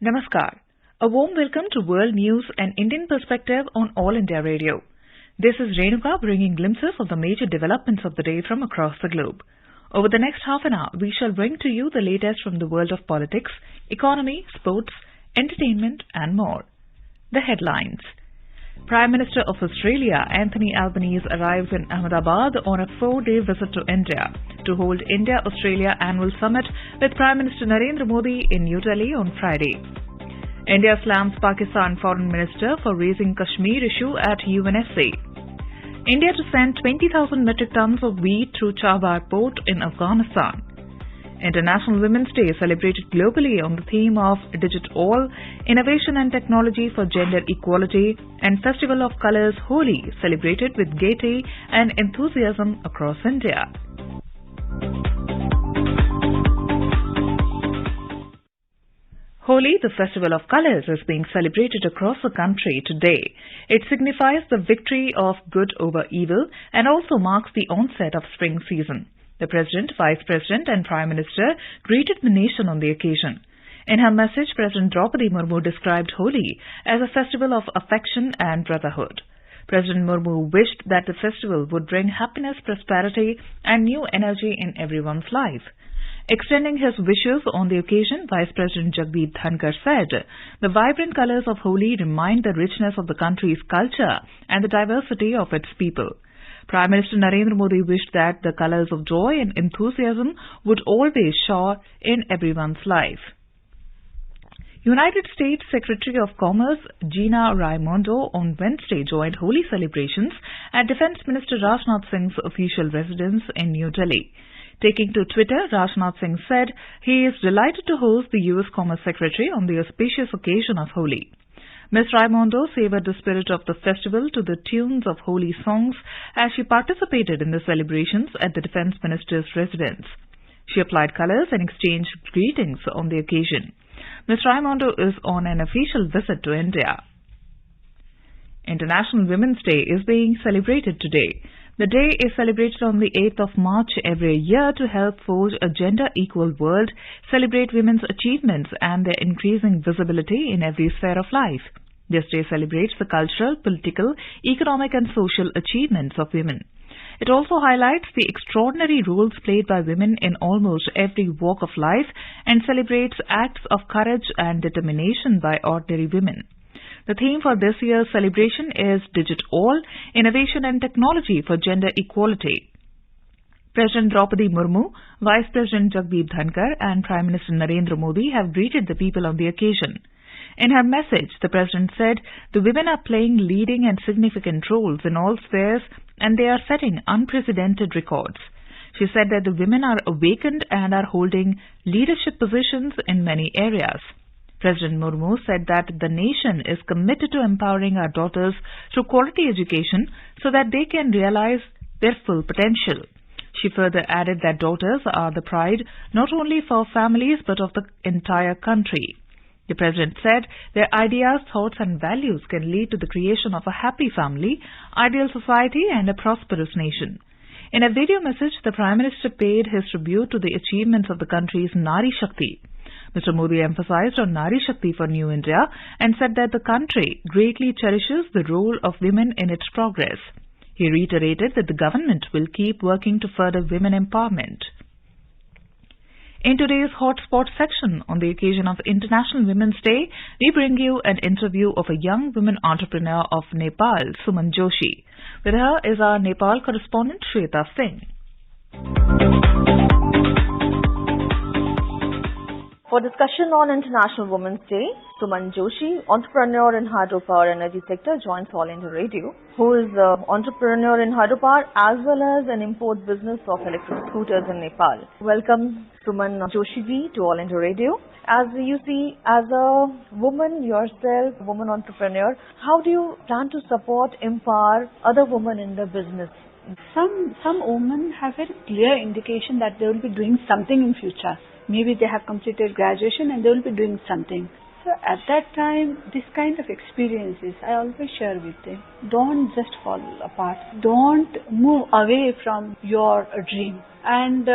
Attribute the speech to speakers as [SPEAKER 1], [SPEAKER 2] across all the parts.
[SPEAKER 1] Namaskar. A warm welcome to World News and Indian Perspective on All India Radio. This is Renuka bringing glimpses of the major developments of the day from across the globe. Over the next half an hour, we shall bring to you the latest from the world of politics, economy, sports, entertainment and more. The headlines. Prime Minister of Australia, Anthony Albanese, arrives in Ahmedabad on a 4-day visit to India to hold India-Australia Annual Summit with Prime Minister Narendra Modi in New Delhi on Friday. India slams Pakistan Foreign Minister for raising Kashmir issue at UNSC. India to send 20,000 metric tons of wheat through Chabahar port in Afghanistan. International Women's Day celebrated globally on the theme of Digital, Innovation and Technology for Gender Equality, and Festival of Colours Holi celebrated with gaiety and enthusiasm across India. Holi, the Festival of Colours, is being celebrated across the country today. It signifies the victory of good over evil and also marks the onset of spring season. The President, Vice President and Prime Minister greeted the nation on the occasion. In her message, President Draupadi Murmu described Holi as a festival of affection and brotherhood. President Murmu wished that the festival would bring happiness, prosperity and new energy in everyone's life. Extending his wishes on the occasion, Vice President Jagdeep Dhankar said, "The vibrant colours of Holi remind the richness of the country's culture and the diversity of its people." Prime Minister Narendra Modi wished that the colours of joy and enthusiasm would always shower in everyone's life. United States Secretary of Commerce Gina Raimondo on Wednesday joined Holi celebrations at Defence Minister Rajnath Singh's official residence in New Delhi. Taking to Twitter, Rajnath Singh said he is delighted to host the U.S. Commerce Secretary on the auspicious occasion of Holi. Ms. Raimondo savoured the spirit of the festival to the tunes of Holi songs as she participated in the celebrations at the Defence Minister's residence. She applied colours and exchanged greetings on the occasion. Ms. Raimondo is on an official visit to India. International Women's Day is being celebrated today. The day is celebrated on the 8th of March every year to help forge a gender-equal world, celebrate women's achievements and their increasing visibility in every sphere of life. This day celebrates the cultural, political, economic and social achievements of women. It also highlights the extraordinary roles played by women in almost every walk of life and celebrates acts of courage and determination by ordinary women. The theme for this year's celebration is Digital, Innovation and Technology for Gender Equality. President Draupadi Murmu, Vice President Jagdeep Dhankar and Prime Minister Narendra Modi have greeted the people on the occasion. In her message, the President said the women are playing leading and significant roles in all spheres and they are setting unprecedented records. She said that the women are awakened and are holding leadership positions in many areas. President Murmu said that the nation is committed to empowering our daughters through quality education so that they can realize their full potential. She further added that daughters are the pride not only for families but of the entire country. The President said their ideas, thoughts and values can lead to the creation of a happy family, ideal society and a prosperous nation. In a video message, the Prime Minister paid his tribute to the achievements of the country's Nari Shakti. Mr. Modi emphasized on Nari Shakti for New India and said that the country greatly cherishes the role of women in its progress. He reiterated that the government will keep working to further women empowerment. In today's Hotspot section, on the occasion of International Women's Day, we bring you an interview of a young woman entrepreneur of Nepal, Suman Joshi. With her is our Nepal correspondent, Shweta Singh.
[SPEAKER 2] For discussion on International Women's Day, Suman Joshi, entrepreneur in hydropower energy sector, joins All India Radio, who is an entrepreneur in hydropower as well as an import business of electric scooters in Nepal. Welcome, Suman Joshi ji, to All India Radio. As you see, as a woman yourself, woman entrepreneur, how do you plan to support, empower other women in the business?
[SPEAKER 3] Some women have a clear indication that they will be doing something in future. Maybe they have completed graduation and they will be doing something. So at that time, this kind of experiences I always share with them. Don't just fall apart. Don't move away from your dream. And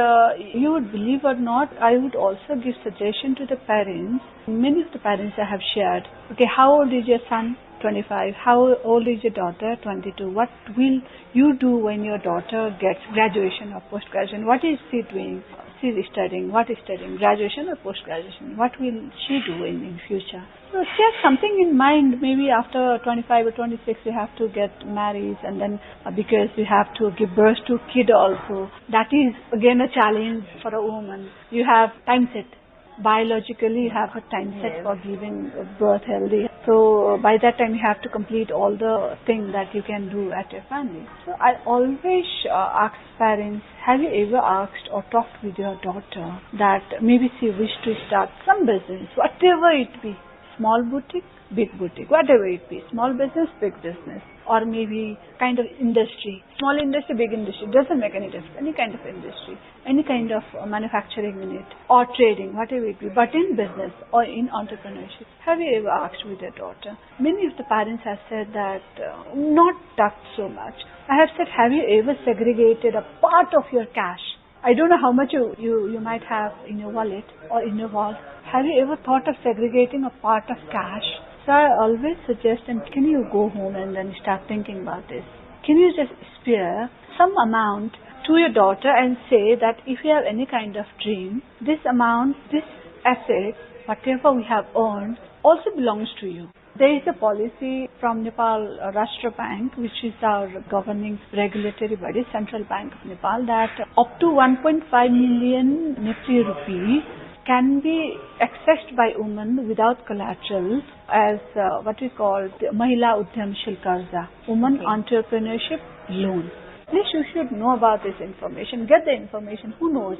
[SPEAKER 3] you would believe or not, I would also give suggestion to the parents. Many of the parents I have shared, okay, how old is your son? 25. How old is your daughter? 22. What will you do when your daughter gets graduation or post-graduation? What is she doing? She is studying. What is studying? Graduation or post-graduation? What will she do in future? So just something in mind. Maybe after 25 or 26 we have to get married, and then because we have to give birth to kid also. That is again a challenge for a woman. You have time set. Biologically you have a time set for giving birth healthy. So by that time you have to complete all the things that you can do at your family. So I always ask parents, have you ever asked or talked with your daughter that maybe she wished to start some business, whatever it be, small boutique, big boutique, whatever it be, small business, big business, or maybe kind of industry, small industry, big industry, doesn't make any difference, any kind of industry, any kind of manufacturing unit or trading, whatever it be, but in business or in entrepreneurship. Have you ever asked with your daughter? Many of the parents have said that not that so much. I have said, have you ever segregated a part of your cash? I don't know how much you might have in your wallet or in your wallet. Have you ever thought of segregating a part of cash? So I always suggest, and can you go home and then start thinking about this? Can you just spare some amount to your daughter and say that if you have any kind of dream, this amount, this asset, whatever we have earned, also belongs to you. There is a policy from Nepal Rashtra Bank, which is our governing regulatory body, Central Bank of Nepal, that up to 1.5 million Nepali rupees can be accessed by women without collateral as what we call the Mahila Udyamshil Karza, Women Entrepreneurship Loan. Please, you should know about this information. Get the information. Who knows?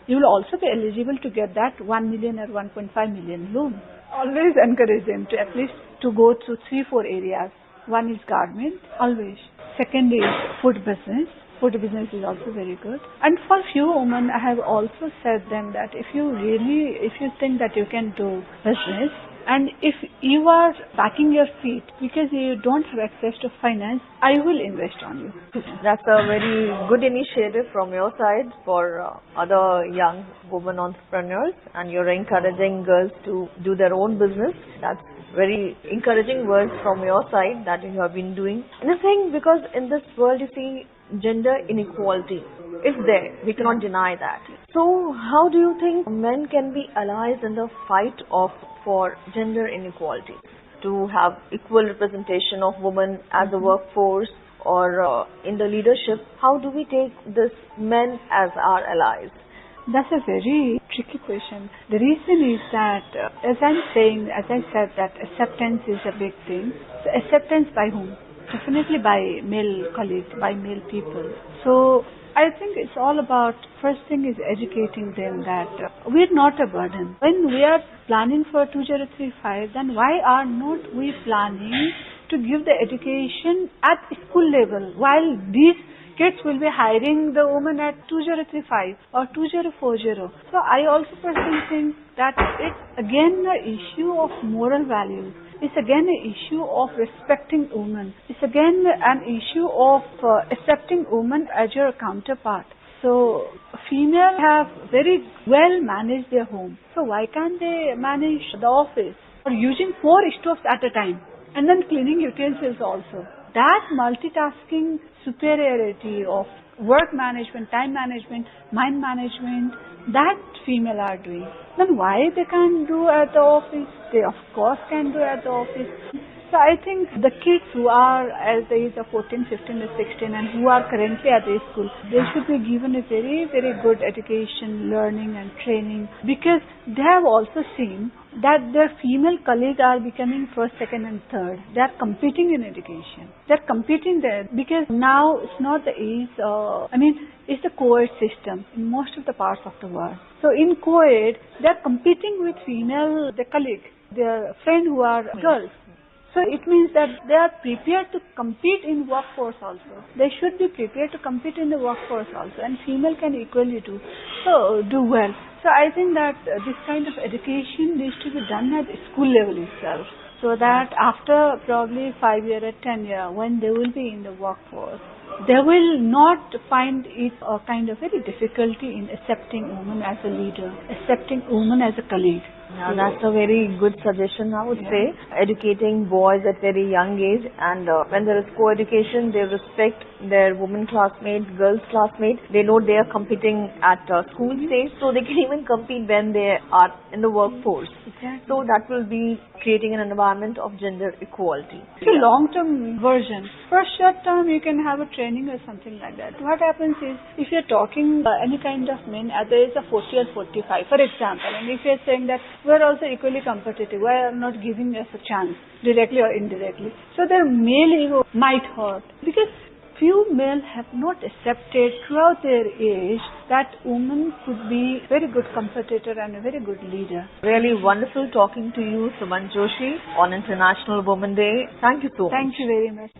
[SPEAKER 3] You will also be eligible to get that 1 million or 1.5 million loan. Always encourage them to at least to go through 3-4 areas. One is garment, always. Second is food business. Food business is also very good. And for few women, I have also said them that if you think that you can do business, and if you are backing your feet because you don't have access to finance, I will invest on you.
[SPEAKER 2] That's a very good initiative from your side for other young women entrepreneurs, and you're encouraging girls to do their own business. That's very encouraging words from your side that you have been doing. And the thing, because in this world you see gender inequality is there. We cannot deny that. So how do you think men can be allies in the fight for gender inequality, to have equal representation of women as a workforce or in the leadership? How do we take this men as our allies?
[SPEAKER 3] That's a very tricky question. The reason is that, as I said, that acceptance is a big thing. So acceptance by whom? Definitely by male colleagues, by male people. So I think it's all about, first thing is educating them that we're not a burden. When we are planning for 2035, then why are not we planning to give the education at school level, while these kids will be hiring the woman at 2035 or 2040. So I also personally think that it's again an issue of moral values. It's again an issue of respecting women. It's again an issue of accepting women as your counterpart. So females have very well managed their home. So why can't they manage the office? Or using 4 stoves at a time and then cleaning utensils also. That multitasking superiority of work management, time management, mind management, that female are doing. Then why they can't do at the office? They of course can do at the office. So I think the kids who are at the age of 14, 15 or 16 and who are currently at the school, they should be given a very, very good education, learning and training, because they have also seen that their female colleagues are becoming first, second and third. They are competing in education. They are competing there because now it's not the age, it's the co-ed system in most of the parts of the world. So in co-ed, they are competing with their colleagues, their friends who are girls. So it means that they are prepared to compete in workforce also. They should be prepared to compete in the workforce also, and female can equally do well. So I think that this kind of education needs to be done at school level itself, so that after probably 5 years or 10 years, when they will be in the workforce, they will not find it a kind of very difficulty in accepting women as a leader, accepting women as a colleague.
[SPEAKER 2] Now that's a very good suggestion, I would say. Educating boys at very young age, and when there is co-education, they respect their women classmates, girls classmates. They know they are competing at school stage, so they can even compete when they are in the workforce.
[SPEAKER 3] Exactly.
[SPEAKER 2] So that will be creating an environment of gender equality.
[SPEAKER 3] It's a long-term version. For a short term, you can have a training or something like that. What happens is, if you're talking any kind of men at the age of 40 or 45, for example, and if you're saying that we're also equally competitive, why are not giving us a chance, directly or indirectly? So their male ego might hurt, because few males have not accepted throughout their age that women could be very good competitor and a very good leader.
[SPEAKER 2] Really wonderful talking to you, Suman Joshi, on International Women's Day. Thank you so much.
[SPEAKER 3] Thank you very much.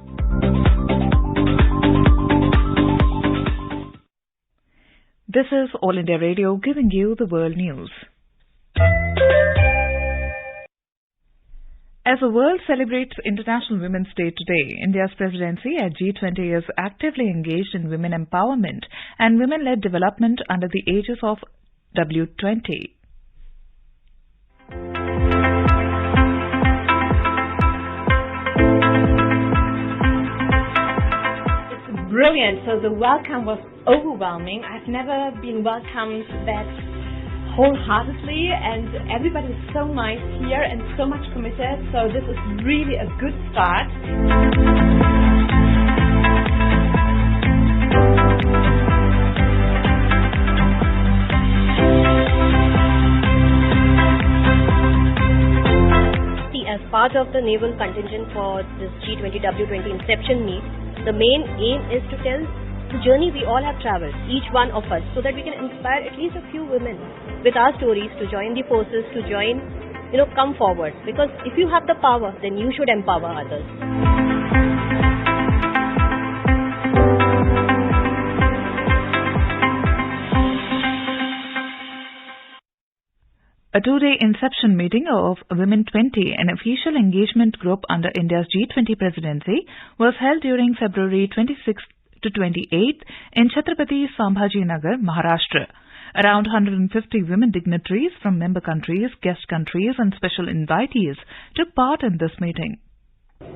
[SPEAKER 1] This is All India Radio giving you the world news. As the world celebrates International Women's Day today, India's presidency at G20 is actively engaged in women empowerment and women-led development under the aegis of W20.
[SPEAKER 4] It's brilliant. So the welcome was overwhelming. I've never been welcomed that wholeheartedly, and everybody is so nice here and so much committed, so this is really a good start.
[SPEAKER 5] As part of the naval contingent for this G20 W20 inception meet, the main aim is to tell the journey we all have traveled, each one of us, so that we can inspire at least a few women with our stories to join the forces, to join, come forward. Because if you have the power, then you should empower others.
[SPEAKER 1] A two-day inception meeting of Women 20, an official engagement group under India's G20 presidency, was held during February 26th to 28th in Chhatrapati Sambhaji Nagar, Maharashtra. Around 150 women dignitaries from member countries, guest countries and special invitees took part in this meeting.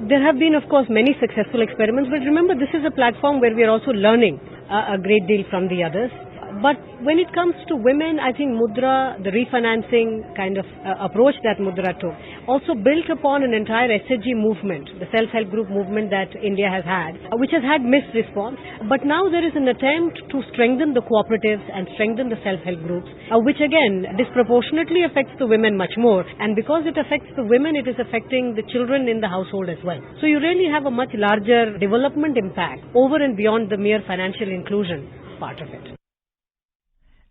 [SPEAKER 6] There have been, of course, many successful experiments, but remember, this is a platform where we are also learning a great deal from the others. But when it comes to women, I think Mudra, the refinancing kind of approach that Mudra took, also built upon an entire SHG movement, the self-help group movement that India has had, which has had mixed response. But now there is an attempt to strengthen the cooperatives and strengthen the self-help groups, which again disproportionately affects the women much more. And because it affects the women, it is affecting the children in the household as well. So you really have a much larger development impact over and beyond the mere financial inclusion part of it.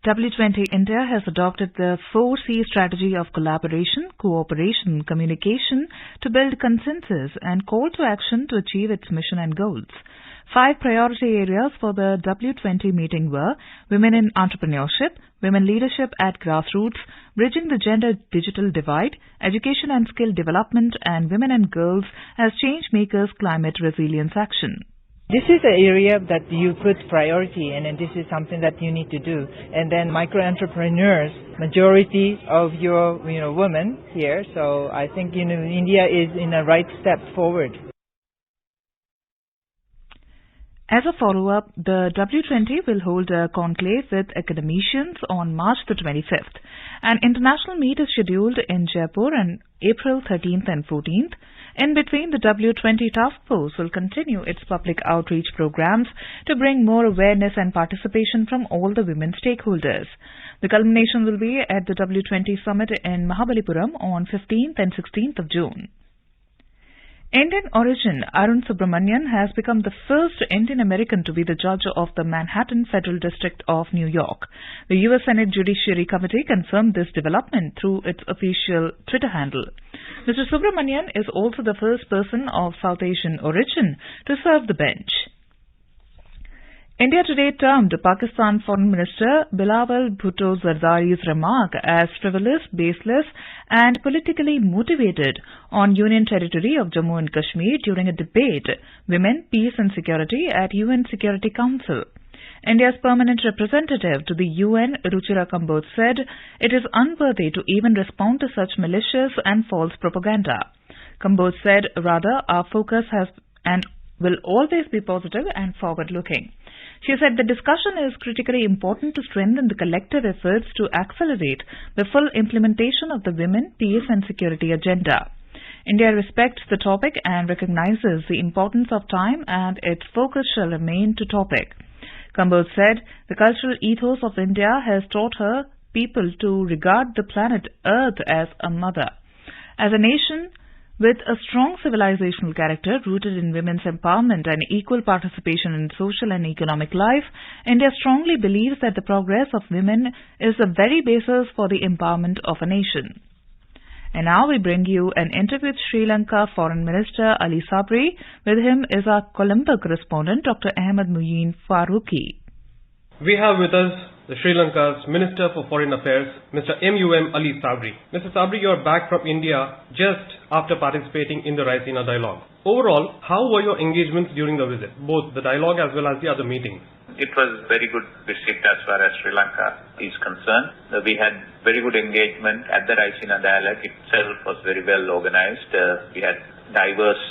[SPEAKER 1] W20 India has adopted the 4C strategy of collaboration, cooperation, communication to build consensus and call to action to achieve its mission and goals. 5 priority areas for the W20 meeting were women in entrepreneurship, women leadership at grassroots, bridging the gender digital divide, education and skill development, and women and girls as change makers climate resilience action.
[SPEAKER 7] This is an area that you put priority in, and this is something that you need to do. And then micro-entrepreneurs, majority of your women here, so I think India is in a right step forward.
[SPEAKER 1] As a follow-up, the W20 will hold a conclave with academicians on March the 25th. An international meet is scheduled in Jaipur on April 13th and 14th. In between, the W20 task force will continue its public outreach programs to bring more awareness and participation from all the women stakeholders. The culmination will be at the W20 summit in Mahabalipuram on 15th and 16th of June. Indian origin Arun Subramanian has become the first Indian American to be the judge of the Manhattan Federal District of New York. The U.S. Senate Judiciary Committee confirmed this development through its official Twitter handle. Mr. Subramanian is also the first person of South Asian origin to serve the bench. India today termed Pakistan Foreign Minister Bilawal Bhutto Zardari's remark as frivolous, baseless and politically motivated on Union territory of Jammu and Kashmir during a debate, Women, Peace and Security at UN Security Council. India's permanent representative to the UN, Ruchira Kamboj, said it is unworthy to even respond to such malicious and false propaganda. Kamboj said, rather, our focus has and will always be positive and forward-looking. She said the discussion is critically important to strengthen the collective efforts to accelerate the full implementation of the Women, Peace and Security agenda. India respects the topic and recognizes the importance of time, and its focus shall remain to topic. Kamboj said the cultural ethos of India has taught her people to regard the planet Earth as a mother. As a nation with a strong civilizational character rooted in women's empowerment and equal participation in social and economic life, India strongly believes that the progress of women is the very basis for the empowerment of a nation. And now we bring you an interview with Sri Lanka Foreign Minister Ali Sabri. With him is our Colombo correspondent Dr. Ahmed Muin Faruqi.
[SPEAKER 8] We have with us the Sri Lanka's Minister for Foreign Affairs, Mr. M.U.M. Ali Sabri. Mr. Sabri, you are back from India just after participating in the Raisina dialogue. Overall, how were your engagements during the visit, both the dialogue as well as the other meetings?
[SPEAKER 9] It was very good visit as far as Sri Lanka is concerned. We had very good engagement at the Raisina dialogue itself was very well organized. We had diverse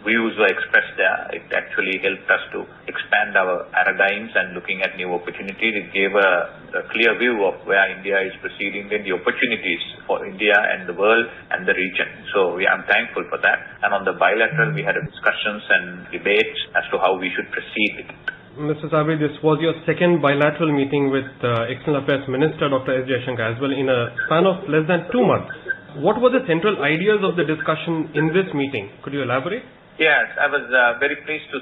[SPEAKER 9] views were expressed there. It actually helped us to expand our paradigms and looking at new opportunities. It gave a clear view of where India is proceeding and the opportunities for India and the world and the region. So I'm thankful for that. And on the bilateral, we had discussions and debates as to how we should proceed with it.
[SPEAKER 8] Mr. Sabri, this was your second bilateral meeting with External Affairs Minister Dr. S. Jaishankar as well in a span of less than 2 months. What were the central ideas of the discussion in this meeting? Could you elaborate?
[SPEAKER 9] Yes, I was very pleased to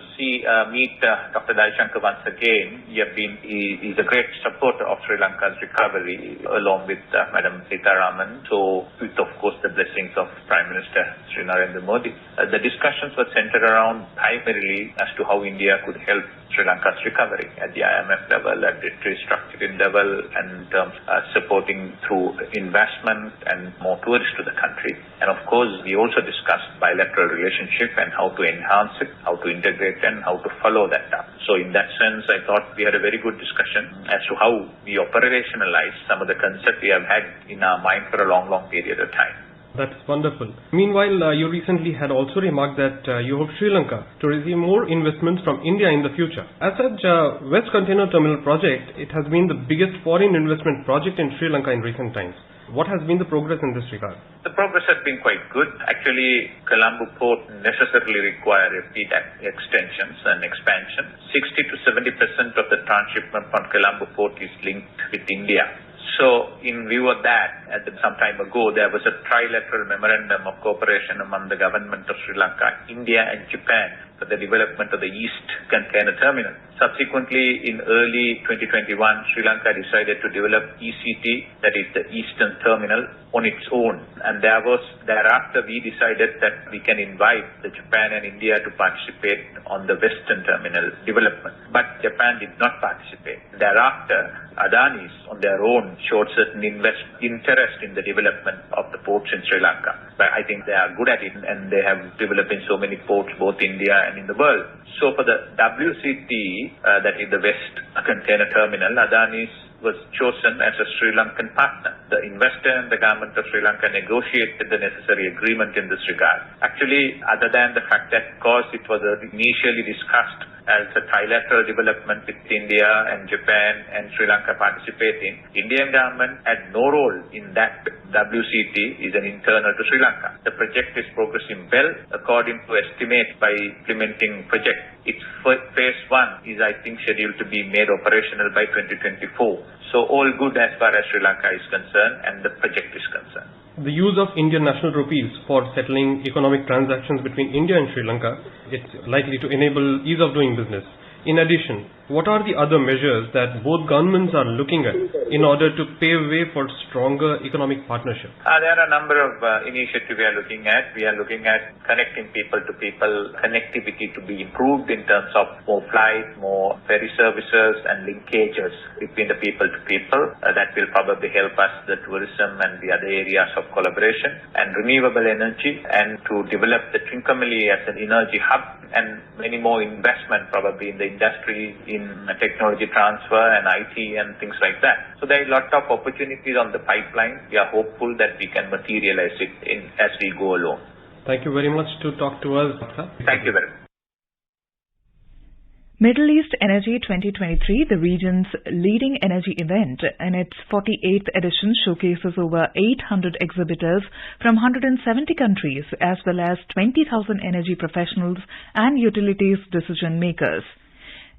[SPEAKER 9] meet Dr. Jaishankar once again. He's a great supporter of Sri Lanka's recovery along with Madam Sitaraman. So with of course the blessings of Prime Minister Sri Narendra Modi. The discussions were centered around primarily as to how India could help Sri Lanka's recovery at the IMF level, at the restructuring level, and in terms of supporting through investment and more tourists to the country. And of course, we also discussed bilateral relationship and how to enhance it, how to integrate and how to follow that up. So in that sense, I thought we had a very good discussion as to how we operationalize some of the concepts we have had in our mind for a long period of time.
[SPEAKER 8] That's wonderful. Meanwhile, you recently had also remarked that you hope Sri Lanka to receive more investments from India in the future. As such, West Container Terminal project, it has been the biggest foreign investment project in Sri Lanka in recent times. What has been the progress in this regard?
[SPEAKER 9] The progress has been quite good. Actually, Colombo Port necessarily require repeat extensions and expansion. 60 to 70% of the transshipment from Colombo Port is linked with India. So, in view of that, some time ago, there was a trilateral memorandum of cooperation among the government of Sri Lanka, India and Japan for the development of the East Container Terminal. Subsequently, in early 2021, Sri Lanka decided to develop ECT, that is the Eastern Terminal, on its own. And thereafter, we decided that we can invite the Japan and India to participate on the Western Terminal development. But Japan did not participate. Thereafter, Adanis on their own showed certain interest in the development of the ports in Sri Lanka. But I think they are good at it and they have developed in so many ports both India and in the world. So for the WCT, that is the West Container Terminal, Adanis was chosen as a Sri Lankan partner. The investor and the government of Sri Lanka negotiated the necessary agreement in this regard. Actually, other than the fact that, of course, it was initially discussed as a trilateral development with India and Japan and Sri Lanka participating, Indian government had no role in that. WCT is an internal to Sri Lanka. The project is progressing well according to estimates by implementing project. Its phase 1 is, I think, scheduled to be made operational by 2024. So all good as far as Sri Lanka is concerned and the project is concerned.
[SPEAKER 8] The use of Indian national rupees for settling economic transactions between India and Sri Lanka, it's likely to enable ease of doing business. In addition, what are the other measures that both governments are looking at in order to pave way for stronger economic partnership?
[SPEAKER 9] There are a number of initiatives we are looking at. We are looking at connecting people to people, connectivity to be improved in terms of more flights, more ferry services and linkages between the people to people. That will probably help us, the tourism and the other areas of collaboration, and renewable energy, and to develop the Trincomalee as an energy hub, and many more investment probably in the industry, in technology transfer and IT and things like that. So there are a lot of opportunities on the pipeline. We are hopeful that we can materialize it as we go along.
[SPEAKER 8] Thank you very much to talk to us, Dr.
[SPEAKER 9] Thank you very much.
[SPEAKER 1] Middle East Energy 2023, the region's leading energy event, and its 48th edition showcases over 800 exhibitors from 170 countries as well as 20,000 energy professionals and utilities decision makers.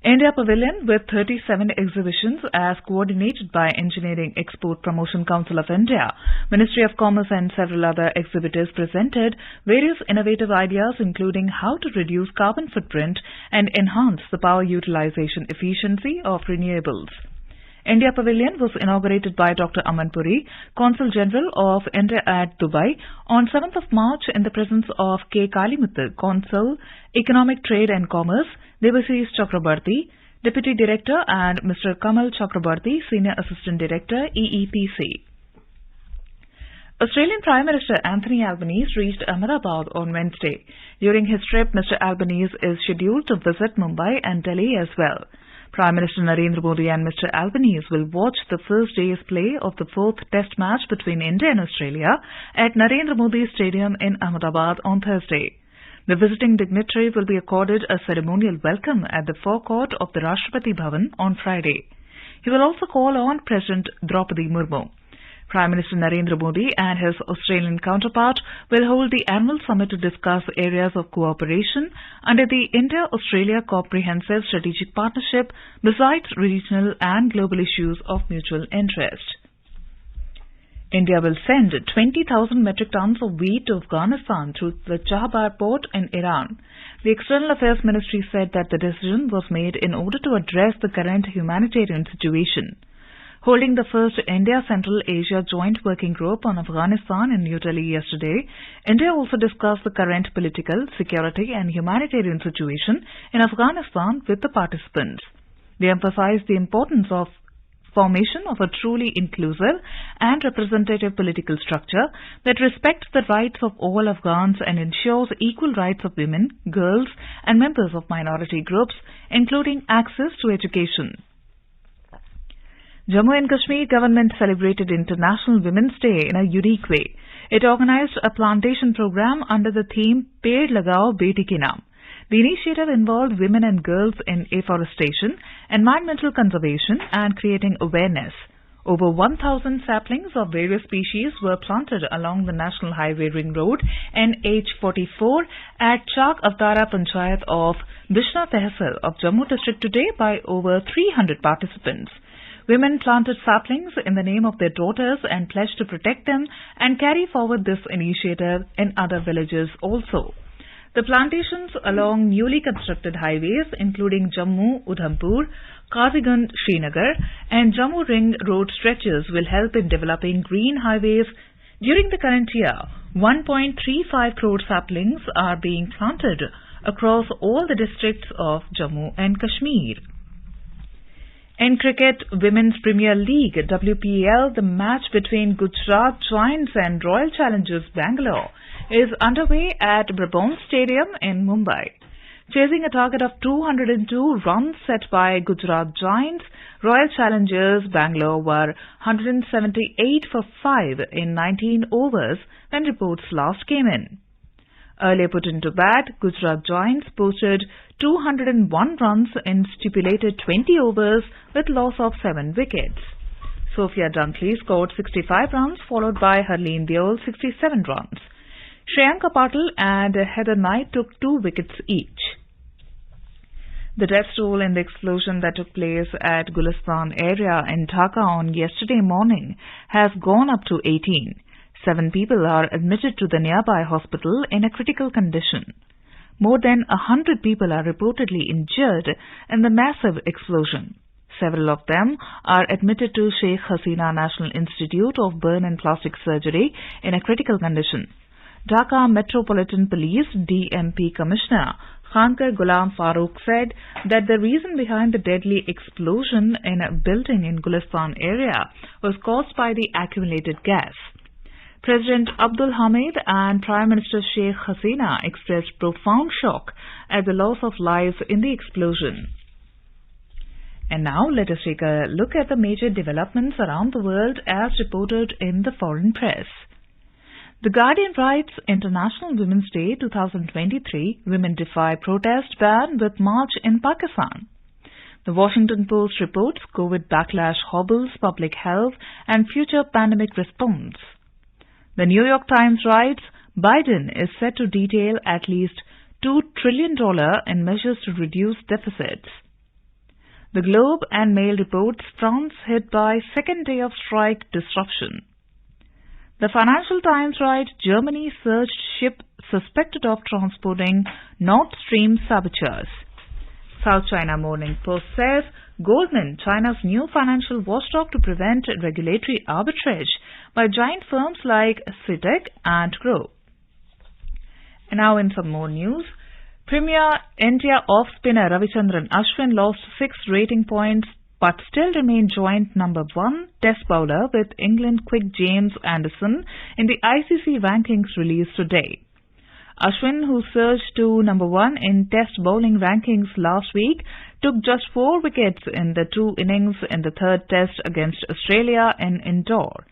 [SPEAKER 1] India Pavilion with 37 exhibitions as coordinated by Engineering Export Promotion Council of India, Ministry of Commerce and several other exhibitors presented various innovative ideas including how to reduce carbon footprint and enhance the power utilization efficiency of renewables. India Pavilion was inaugurated by Dr. Aman Puri, Consul General of India at Dubai, on 7th of March in the presence of K. Kalimuthu, Consul, Economic Trade and Commerce, Debashish Chakrabarti, Deputy Director, and Mr. Kamal Chakrabarti, Senior Assistant Director, EEPC. Australian Prime Minister Anthony Albanese reached Ahmedabad on Wednesday. During his trip, Mr. Albanese is scheduled to visit Mumbai and Delhi as well. Prime Minister Narendra Modi and Mr. Albanese will watch the first day's play of the fourth Test match between India and Australia at Narendra Modi Stadium in Ahmedabad on Thursday. The visiting dignitary will be accorded a ceremonial welcome at the forecourt of the Rashtrapati Bhavan on Friday. He will also call on President Draupadi Murmu. Prime Minister Narendra Modi and his Australian counterpart will hold the annual summit to discuss areas of cooperation under the India-Australia Comprehensive Strategic Partnership besides regional and global issues of mutual interest. India will send 20,000 metric tons of wheat to Afghanistan through the Chabahar port in Iran. The External Affairs Ministry said that the decision was made in order to address the current humanitarian situation. Holding the first India-Central Asia Joint Working Group on Afghanistan in New Delhi yesterday, India also discussed the current political, security and humanitarian situation in Afghanistan with the participants. They emphasized the importance of formation of a truly inclusive and representative political structure that respects the rights of all Afghans and ensures equal rights of women, girls and members of minority groups, including access to education. Jammu and Kashmir government celebrated International Women's Day in a unique way. It organized a plantation program under the theme Ped Lagao Beti Ke Naam. The initiative involved women and girls in afforestation, environmental conservation and creating awareness. Over 1,000 saplings of various species were planted along the National Highway Ring Road NH44 at Chak Avtara Panchayat of Bishna Tehsil of Jammu district today by over 300 participants. Women planted saplings in the name of their daughters and pledged to protect them and carry forward this initiative in other villages also. The plantations along newly constructed highways including Jammu, Udhampur, Kazigund, Srinagar and Jammu Ring Road stretches will help in developing green highways. During the current year, 1.35 crore saplings are being planted across all the districts of Jammu and Kashmir. In cricket, Women's Premier League WPL, the match between Gujarat Giants and Royal Challengers Bangalore is underway at Brabant Stadium in Mumbai. Chasing a target of 202 runs set by Gujarat Giants, Royal Challengers Bangalore were 178 for 5 in 19 overs when reports last came in. Earlier put into bat, Gujarat Giants posted 201 runs in stipulated 20 overs with loss of 7 wickets. Sophia Dunkley scored 65 runs followed by Harleen Deol 67 runs. Shreyanka Patil and Heather Knight took 2 wickets each. The death toll in the explosion that took place at Gulistan area in Dhaka on yesterday morning has gone up to 18. 7 people are admitted to the nearby hospital in a critical condition. More than 100 people are reportedly injured in the massive explosion. Several of them are admitted to Sheikh Hasina National Institute of Burn and Plastic Surgery in a critical condition. Dhaka Metropolitan Police DMP Commissioner Khankar Ghulam Farooq said that the reason behind the deadly explosion in a building in Gulistan area was caused by the accumulated gas. President Abdul Hamid and Prime Minister Sheikh Hasina expressed profound shock at the loss of lives in the explosion. And now let us take a look at the major developments around the world as reported in the foreign press. The Guardian writes, International Women's Day 2023, Women Defy Protest Ban with March in Pakistan. The Washington Post reports COVID backlash hobbles public health and future pandemic response. The New York Times writes, Biden is set to detail at least $2 trillion in measures to reduce deficits. The Globe and Mail reports France hit by second day of strike disruption. The Financial Times writes, Germany searched ship suspected of transporting Nord Stream saboteurs. South China Morning Post says, Goldman, China's new financial watchdog to prevent regulatory arbitrage by giant firms like CITIC and Grow. And now in some more news. Premier India off-spinner Ravichandran Ashwin lost 6 rating points but still remained joint number 1 test bowler with England quick James Anderson in the ICC rankings released today. Ashwin, who surged to number 1 in test bowling rankings last week, took just 4 wickets in the 2 innings in the third test against Australia in Indore.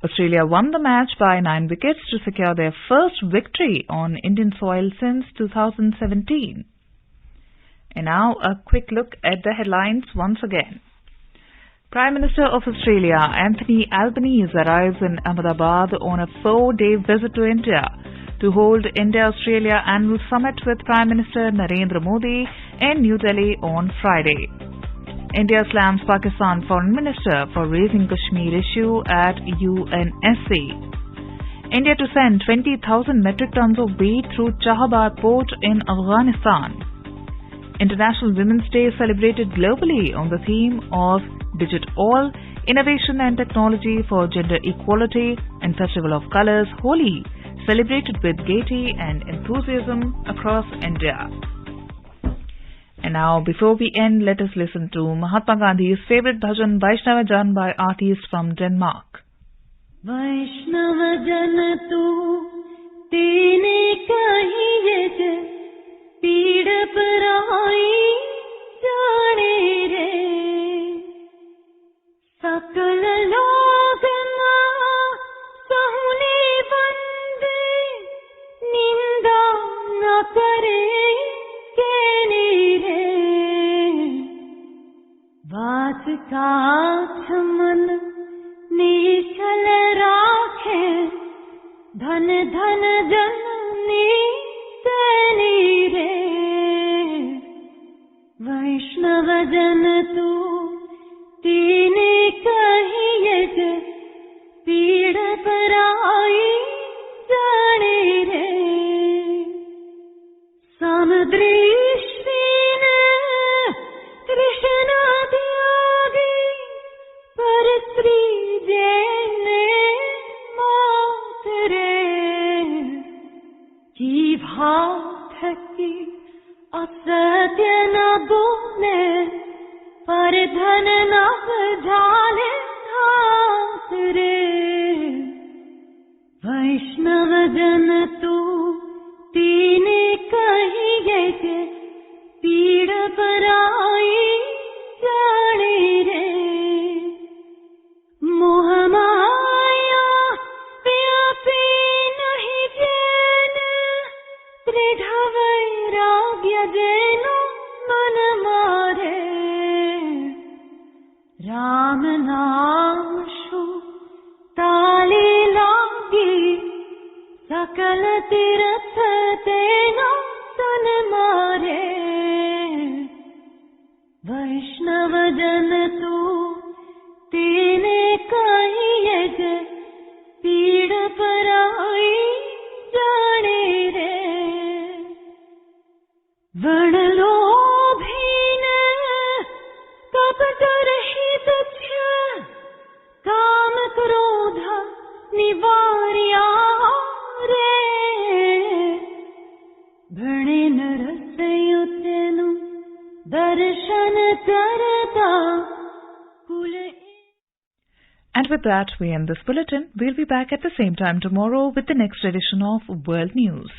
[SPEAKER 1] Australia won the match by 9 wickets to secure their first victory on Indian soil since 2017. And now a quick look at the headlines once again. Prime Minister of Australia Anthony Albanese arrives in Ahmedabad on a 4-day visit to India to hold India-Australia Annual Summit with Prime Minister Narendra Modi in New Delhi on Friday. India slams Pakistan Foreign Minister for raising Kashmir issue at UNSC. India to send 20,000 metric tons of wheat through Chahabar port in Afghanistan. International Women's Day celebrated globally on the theme of Digit All, Innovation and Technology for Gender Equality, and Festival of Colors, Holi, celebrated with gaiety and enthusiasm across India. And now, before we end, let us listen to Mahatma Gandhi's favorite bhajan, Vaishnava Jan, by artists from Denmark.
[SPEAKER 10] Vaishnava Jan tu tene kahiye पीड़ पराई जाने रे सकल लोग ना सहने बंदे निंदा न करे कहने रे बात का मन निश्चल राखे धन धन जननी तनी रे वैष्णव जन तू तीने कहिए पीड़ पराई जाने रे समुद्री श्रीन कृष्ण त्यागी पर श्री जैने मात रे की भात की असत्य न बोले पर धन न झाले हाथ रे वैष्णव जन तू तीने कहिए पीड़ पराई जाने रे मोह माया व्यापी नहीं जैन दृढ़ वैराग्य जैनो मन मारे राम नाम शु ताली लागी सकल तीर्थ तेनो सन मारे वैष्णव जन तू तीने कहिए पीड़ पराई जाने रे निवारिया रे भणे न रसयु तेनु दर्शन करता कुल.
[SPEAKER 1] And with that, we end this bulletin. We'll be back at the same time tomorrow with the next edition of World News.